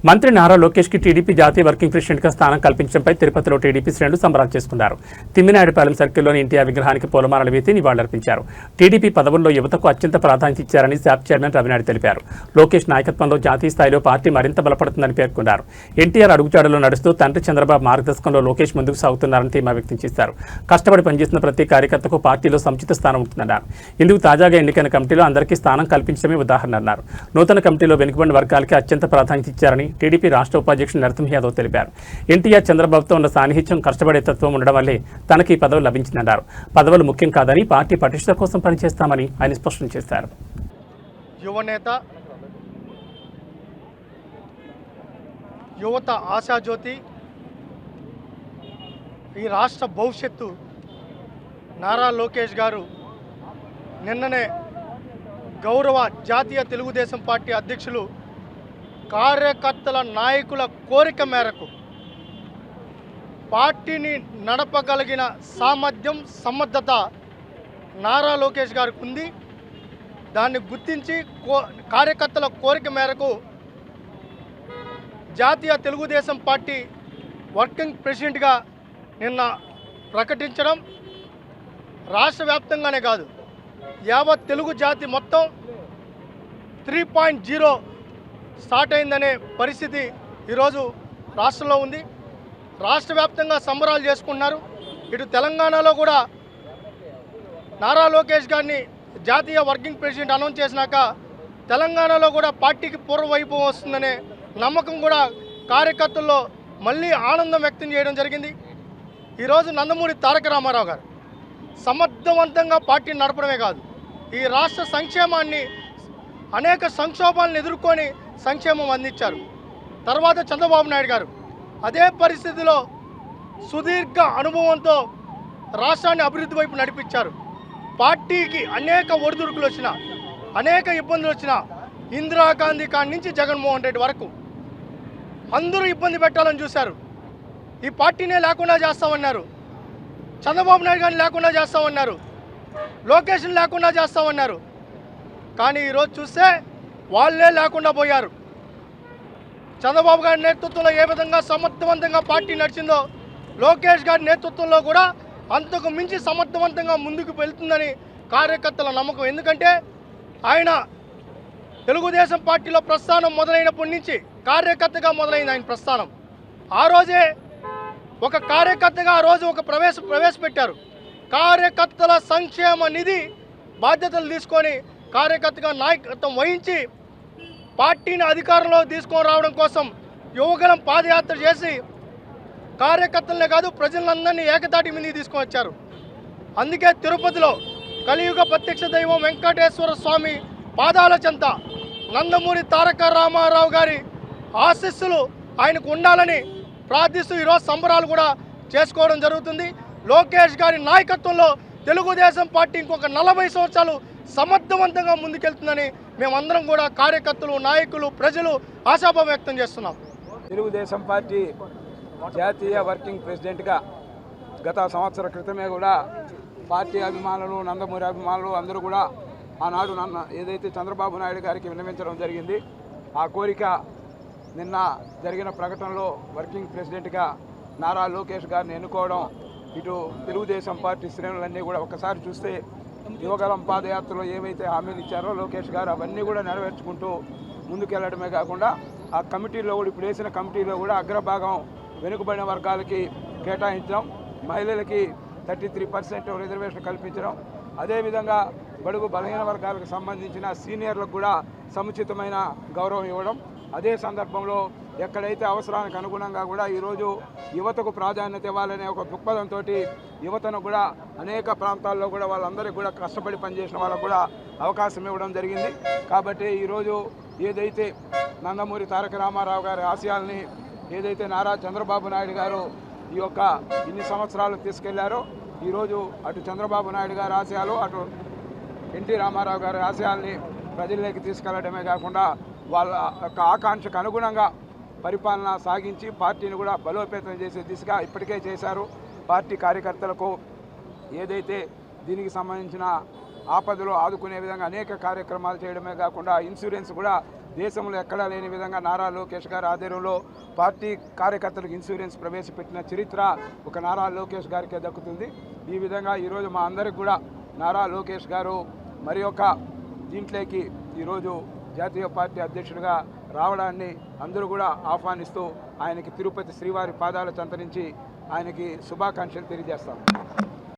మంత్రి నారా లోకేష్ కి టీడీపీ జాతీయ వర్కింగ్ ప్రెసిడెంట్ గా స్థానం కల్పించడంపై తిరుపతిలో టీడీపీ శ్రేణులు సంబరాలు చేసుకున్నారు. తిమ్మినాయుడుపాలెం సర్కిల్లోని ఎన్టీఆర్ విగ్రహానికి పూలమాలలు వేసి నివాళులర్పించారు. టీడీపీ పదవుల్లో యువతకు అత్యంత ప్రాధాన్యత ఇచ్చారని శాప్ చైర్మన్ రవినాయుడు తెలిపారు. లోకేష్ నాయకత్వంలో జాతీయ స్థాయిలో పార్టీ మరింత బలపడుతుందని పేర్కొన్నారు. ఎన్టీఆర్ అడుగుజాడలో నడుస్తూ తండ్రి చంద్రబాబు మార్గదర్శకంలో లోకేష్ ముందుకు సాగుతున్నారని ధీమా వ్యక్తం చేశారు. కష్టపడి పనిచేస్తున్న ప్రతి కార్యకర్తకు పార్టీలో సముచిత స్థానం ఉంటుందన్నారు. ఇందుకు తాజాగా ఎన్నికైన కమిటీలో అందరికీ స్థానం కల్పించడమే ఉదాహరణ అన్నారు. నూతన కమిటీలో వెనుకబడిన వర్గాలకి అత్యంత ప్రాధాన్యత ఇచ్చారని టీడీపీ రాష్ట్ర ఉపాధ్యక్షుడు నరసింహ యాదవ్ తెలిపారు. ఎన్టీఆర్ చంద్రబాబుతో ఉన్న సాన్నిహిత్యం, కష్టపడే తత్వం ఉండడం వల్లే తనకి ఈ పదవి లభించిందన్నారు. పదవులు ముఖ్యం కాదని పార్టీ పటిష్టత కోసం పనిచేస్తామని ఆయన స్పష్టం చేశారు. యువనేత, యువత ఆశాజ్యోతి, ఈ రాష్ట్ర భవిష్యత్తు నారా లోకేష్ గారు నిన్ననే గౌరవ జాతీయ తెలుగుదేశం పార్టీ అధ్యక్షులు కార్యకర్తల నాయకుల కోరిక మేరకు పార్టీని నడపగలిగిన సామర్థ్యం, సమర్థత నారా లోకేష్ గారికి ఉంది. దాన్ని గుర్తించి కార్యకర్తల కోరిక మేరకు జాతీయ తెలుగుదేశం పార్టీ వర్కింగ్ ప్రెసిడెంట్గా నిన్న ప్రకటించడం రాష్ట్ర వ్యాప్తంగానే కాదు, యావత్ తెలుగు జాతి మొత్తం 3.0 స్టార్ట్ అయిందనే పరిస్థితి ఈరోజు రాష్ట్రంలో ఉంది. రాష్ట్ర వ్యాప్తంగా సంబరాలు చేసుకుంటున్నారు. ఇటు తెలంగాణలో కూడా నారా లోకేష్ గారిని జాతీయ వర్కింగ్ ప్రెసిడెంట్ అనౌన్స్ చేసినాక తెలంగాణలో కూడా పార్టీకి పూర్వ వైభవం వస్తుందనే నమ్మకం కూడా కార్యకర్తల్లో మళ్ళీ ఆనందం వ్యక్తం చేయడం జరిగింది. ఈరోజు నందమూరి తారక రామారావు గారు సమర్థవంతంగా పార్టీని నడపడమే కాదు, ఈ రాష్ట్ర సంక్షేమాన్ని, అనేక సంక్షోభాలను ఎదుర్కొని సంక్షేమం అందించారు. తర్వాత చంద్రబాబు నాయుడు గారు అదే పరిస్థితిలో సుదీర్ఘ అనుభవంతో రాష్ట్రాన్ని అభివృద్ధి వైపు నడిపించారు. పార్టీకి అనేక ఒడిదుడుకులు వచ్చినా, అనేక ఇబ్బందులు వచ్చినా, ఇందిరాగాంధీ కాడి నుంచి జగన్మోహన్ రెడ్డి వరకు అందరూ ఇబ్బంది పెట్టాలని చూశారు. ఈ పార్టీనే లేకుండా చేస్తామన్నారు, చంద్రబాబు నాయుడు గారిని లేకుండా చేస్తామన్నారు, లోకేష్ని లేకుండా చేస్తామన్నారు. కానీ ఈరోజు చూస్తే వాళ్ళే లేకుండా పోయారు. చంద్రబాబు గారి నేతృత్వంలో ఏ విధంగా సమర్థవంతంగా పార్టీ నడిచిందో లోకేష్ గారి నేతృత్వంలో కూడా అంతకు మించి సమర్థవంతంగా ముందుకు వెళ్తుందని కార్యకర్తల నమ్మకం. ఎందుకంటే ఆయన తెలుగుదేశం పార్టీలో ప్రస్థానం మొదలైనప్పటి నుంచి కార్యకర్తగా మొదలైంది ఆయన ప్రస్థానం. ఆ రోజే ఒక కార్యకర్తగా ఆ రోజు ఒక ప్రవేశపెట్టారు. కార్యకర్తల సంక్షేమ నిధి బాధ్యతలు తీసుకొని కార్యకర్తగా నాయకత్వం వహించి పార్టీని అధికారంలో తీసుకొని రావడం కోసం యువగలం పాదయాత్ర చేసి కార్యకర్తలనే కాదు ప్రజలందరినీ ఏకతాటి మీదకి తీసుకొని వచ్చారు. అందుకే తిరుపతిలో కలియుగ ప్రత్యక్ష దైవం వెంకటేశ్వర స్వామి పాదాల చెంత నందమూరి తారక రామారావు గారి ఆశీస్సులు ఆయనకు ఉండాలని ప్రార్థిస్తూ ఈరోజు సంబరాలు కూడా చేసుకోవడం జరుగుతుంది. లోకేష్ గారి నాయకత్వంలో తెలుగుదేశం పార్టీ ఇంకొక 40 సంవత్సరాలు సమర్థవంతంగా ముందుకెళ్తుందని మేమందరం కూడా కార్యకర్తలు, నాయకులు, ప్రజలు ఆశాభావం వ్యక్తం చేస్తున్నాం. తెలుగుదేశం పార్టీ జాతీయ వర్కింగ్ ప్రెసిడెంట్గా గత సంవత్సరం క్రితమే కూడా పార్టీ అభిమానులు, నందమూరి అభిమానులు అందరూ కూడా ఆనాడు ఏదైతే చంద్రబాబు నాయుడు గారికి విన్నవించడం జరిగింది, ఆ కోరిక నిన్న జరిగిన ప్రకటనలో వర్కింగ్ ప్రెసిడెంట్గా నారా లోకేష్ గారిని ఎన్నుకోవడం, ఇటు తెలుగుదేశం పార్టీ శ్రేణులన్నీ కూడా ఒకసారి చూస్తే యువగలం పాదయాత్రలో ఏవైతే హామీలు ఇచ్చారో లోకేష్ గారు అవన్నీ కూడా నెరవేర్చుకుంటూ ముందుకెళ్లడమే కాకుండా ఆ కమిటీలో కూడా ఇప్పుడు వేసిన కమిటీలో కూడా అగ్రభాగం వెనుకబడిన వర్గాలకి కేటాయించడం, మహిళలకి 33% రిజర్వేషన్ కల్పించడం, అదేవిధంగా బడుగు బలహీన వర్గాలకు సంబంధించిన సీనియర్లకు కూడా సముచితమైన గౌరవం ఇవ్వడం, అదే సందర్భంలో ఎక్కడైతే అవసరానికి అనుగుణంగా కూడా ఈరోజు యువతకు ప్రాధాన్యత ఇవ్వాలనే ఒక దృక్పథంతో యువతను కూడా అనేక ప్రాంతాల్లో కూడా వాళ్ళందరికీ కూడా కష్టపడి పనిచేసిన వాళ్ళకు కూడా అవకాశం ఇవ్వడం జరిగింది. కాబట్టి ఈరోజు ఏదైతే నందమూరి తారక రామారావు గారి ఆశయాల్ని ఏదైతే నారా చంద్రబాబు నాయుడు గారు ఈ యొక్క ఇన్ని సంవత్సరాలు తీసుకెళ్లారో, ఈరోజు అటు చంద్రబాబు నాయుడు గారి ఆశయాలు, అటు ఎన్టీ రామారావు గారి ఆశయాల్ని ప్రజల్లోకి తీసుకెళ్లడమే కాకుండా వాళ్ళ యొక్క ఆకాంక్షకు అనుగుణంగా పరిపాలన సాగించి పార్టీని కూడా బలోపేతం చేసే దిశగా ఇప్పటికే చేశారు. పార్టీ కార్యకర్తలకు ఏదైతే దీనికి సంబంధించిన ఆపదలు ఆదుకునే విధంగా అనేక కార్యక్రమాలు చేయడమే కాకుండా ఇన్సూరెన్స్ కూడా దేశంలో ఎక్కడా లేని విధంగా నారా లోకేష్ గారి ఆధ్వర్యంలో పార్టీ కార్యకర్తలకు ఇన్సూరెన్స్ ప్రవేశపెట్టిన చరిత్ర ఒక నారా లోకేష్ గారికే దక్కుతుంది. ఈ విధంగా ఈరోజు మా అందరికి కూడా నారా లోకేష్ గారు మరి ఒక దీంట్లోకి ఈరోజు జాతీయ పార్టీ అధ్యక్షుడిగా రావడాన్ని అందరూ కూడా ఆహ్వానిస్తూ ఆయనకి తిరుపతి శ్రీవారి పాదాల చెంత నుంచి ఆయనకి శుభాకాంక్షలు తెలియజేస్తాం.